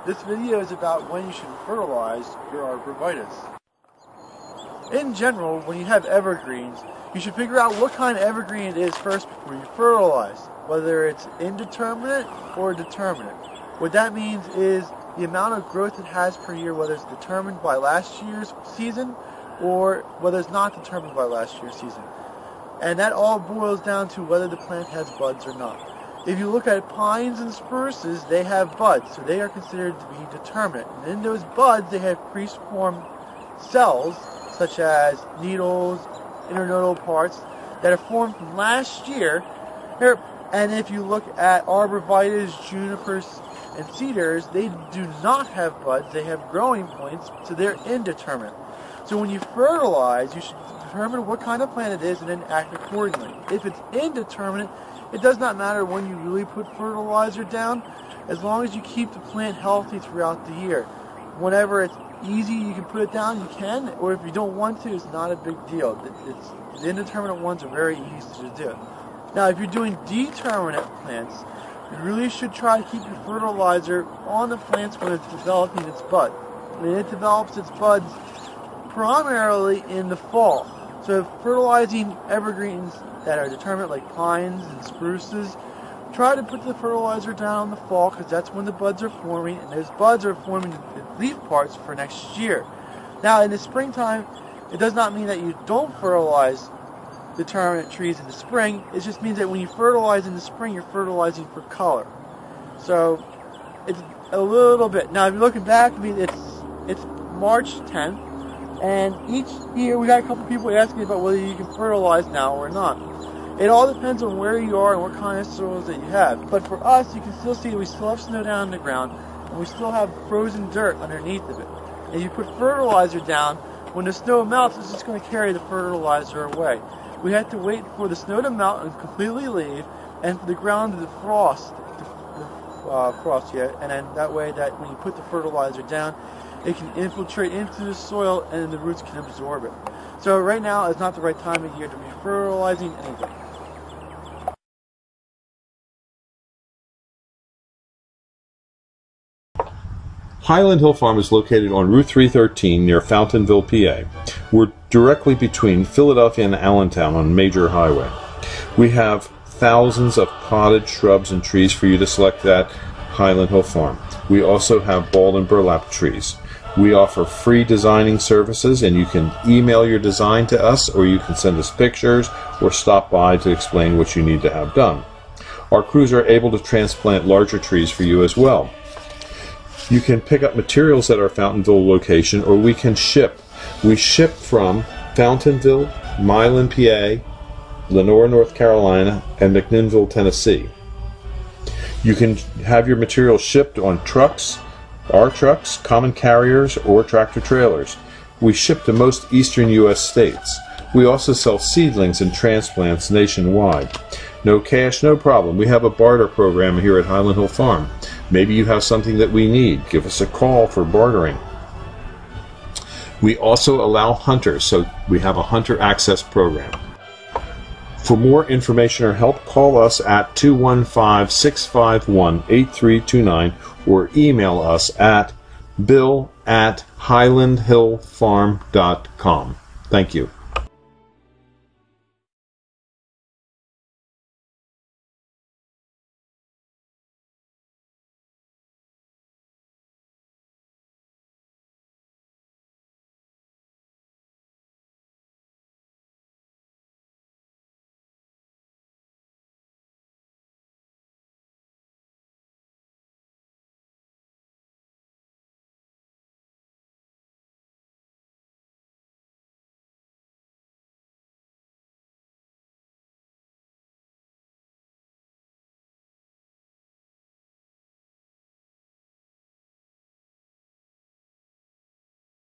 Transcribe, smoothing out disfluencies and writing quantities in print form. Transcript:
This video is about when you should fertilize your arborvitaes. In general, when you have evergreens, you should figure out what kind of evergreen it is first before you fertilize, whether it's indeterminate or determinate. What that means is the amount of growth it has per year, whether it's determined by last year's season or whether it's not determined by last year's season. And that all boils down to whether the plant has buds or not. If you look at pines and spruces, they have buds, so they are considered to be determinate. And in those buds, they have preformed cells, such as needles, internodal parts, that are formed from last year. And if you look at arborvitaes, junipers, and cedars, they do not have buds, they have growing points, so they're indeterminate. So when you fertilize, you should determine what kind of plant it is and then act accordingly. If it's indeterminate, it does not matter when you really put fertilizer down, as long as you keep the plant healthy throughout the year. Whenever it's easy, you can put it down, you can, or if you don't want to, it's not a big deal. The indeterminate ones are very easy to do. Now, if you're doing determinate plants, you really should try to keep your fertilizer on the plants when it's developing its bud. And it develops its buds primarily in the fall. So fertilizing evergreens that are determinate, like pines and spruces, try to put the fertilizer down in the fall, because that's when the buds are forming, and those buds are forming the leaf parts for next year. Now, in the springtime, it does not mean that you don't fertilize determinate trees in the spring. It just means that when you fertilize in the spring, you're fertilizing for color. So it's a little bit. Now, if you're looking back, I mean, it's March 10th, and each year we got a couple people asking about whether you can fertilize now or not. It all depends on where you are and what kind of soils that you have. But for us, you can still see we still have snow down on the ground, and we still have frozen dirt underneath of it. And if you put fertilizer down, when the snow melts, it's just going to carry the fertilizer away. We have to wait for the snow to melt and completely leave, and for the ground to frost yet, and then that way that when you put the fertilizer down, it can infiltrate into the soil and the roots can absorb it. So right now is not the right time of year to be fertilizing anything. Highland Hill Farm is located on Route 313 near Fountainville, PA. We're directly between Philadelphia and Allentown on a major highway. We have thousands of potted shrubs and trees for you to select at Highland Hill Farm. We also have bald and burlap trees. We offer free designing services, and you can email your design to us, or you can send us pictures or stop by to explain what you need to have done. Our crews are able to transplant larger trees for you as well. You can pick up materials at our Fountainville location, or we can ship. We ship from Fountainville, Milan, PA, Lenore, North Carolina, and McMinnville, Tennessee. You can have your materials shipped on trucks, our trucks, common carriers, or tractor trailers. We ship to most eastern U.S. states. We also sell seedlings and transplants nationwide. No cash, no problem. We have a barter program here at Highland Hill Farm. Maybe you have something that we need. Give us a call for bartering. We also allow hunters, so we have a hunter access program. For more information or help, call us at 215-651-8329 or email us at bill@highlandhillfarm.com. Thank you.